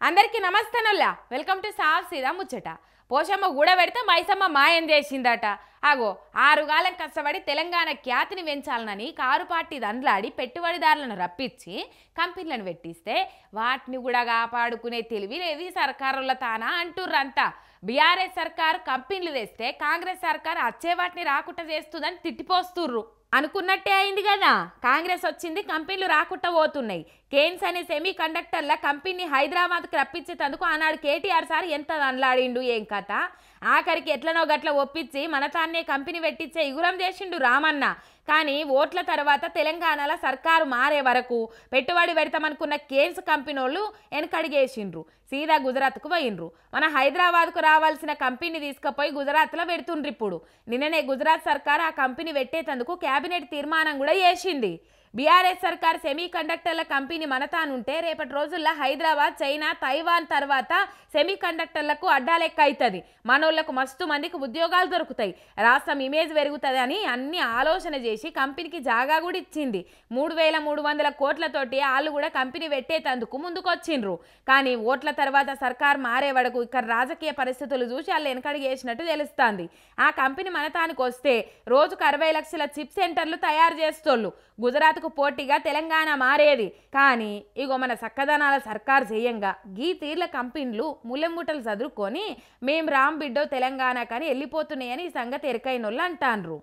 అందరికీ నమస్తేనల్లా welcome to సాఫ్ సీదా ముచ్చట. పోషమ్మ గూడ పెడితే మైసమ్మ మాయం చేసిందట. ఆగో 6 కాలం కష్టపడి తెలంగాణ ఖ్యాతిని పెంచాలనని కారు పార్టీ దండ్లాడి పెట్టుబడిదారులను రప్పించి కంపెనీలను పెట్టిస్తే వాటిని కూడా కాపాడుకునే తెలివి లేదు సర్కారుల తానా అంటుర్రంతా. బీఆర్ఎస్ సర్కారు కంపెనీలు తెస్తే కాంగ్రెస్ సర్కారు అచ్చే వాటిని రాకుండా చేస్తుందని తిట్టిపోస్తుర్రు. అనుకున్నట్టే అయింది కదా, కాంగ్రెస్ వచ్చింది, కంపెనీలు రాకుండా పోతున్నాయి. కేన్స్ అనే సెమీ కండక్టర్ల కంపెనీ హైదరాబాద్కి రప్పించేందుకు ఆనాడు కేటీఆర్ సార్ ఎంత దండ్లాడిండు ఏం కథ. ఆఖరికి ఎట్లనో గట్ల ఒప్పించి మన తాన్నే కంపెనీ పెట్టించే ఇగురం చేసిండు రామన్న. కానీ ఓట్ల తర్వాత తెలంగాణలో సర్కారు మారే వరకు పెట్టుబడి పెడతామనుకున్న కేన్స్ కంపెనీ వాళ్ళు వెనకడిగేసిండ్రు, సీదా గుజరాత్కు పోయిండ్రు. మన హైదరాబాద్కు రావాల్సిన కంపెనీ తీసుకుపోయి గుజరాత్లో పెడుతుండ్రు. ఇప్పుడు నిన్ననే గుజరాత్ సర్కారు ఆ కంపెనీ పెట్టేందుకు కేబినెట్ తీర్మానం కూడా చేసింది. బీఆర్ఎస్ సర్కార్ సెమీ కండక్టర్ల కంపెనీ మనతానుంటే రేపటి రోజుల్లో హైదరాబాద్, చైనా, తైవాన్ తర్వాత సెమీ కండక్టర్లకు అడ్డాలెక్క అవుతుంది. మనోళ్లకు మస్తు మందికి ఉద్యోగాలు దొరుకుతాయి, రాష్ట్రం ఇమేజ్ పెరుగుతుంది అని అన్ని ఆలోచన చేసి కంపెనీకి జాగా కూడా ఇచ్చింది. 3,300 కోట్లతోటి వాళ్ళు కూడా కంపెనీ పెట్టేందుకు ముందుకొచ్చిండ్రు. కానీ ఓట్ల తర్వాత సర్కార్ మారే వరకు ఇక్కడ రాజకీయ పరిస్థితులు చూసి వాళ్ళు వెనకడిగేసినట్టు తెలుస్తుంది. ఆ కంపెనీ మనతానికి వస్తే రోజుకు 60 లక్షల చిప్ సెంటర్లు తయారు చేస్తోళ్ళు. గుజరాత్కు పోటీగా తెలంగాణ మారేది. కానీ ఇగో మన సక్కదనాల సర్కారు చేయంగా గీ తీర్ల కంపెనీలు ముల్లెముట్టలు చదువుకొని మేం రామ్ బిడ్డో తెలంగాణ కానీ వెళ్ళిపోతున్నాయని ఈ సంగతి ఎరకైనోళ్ళు అంటాన్రు.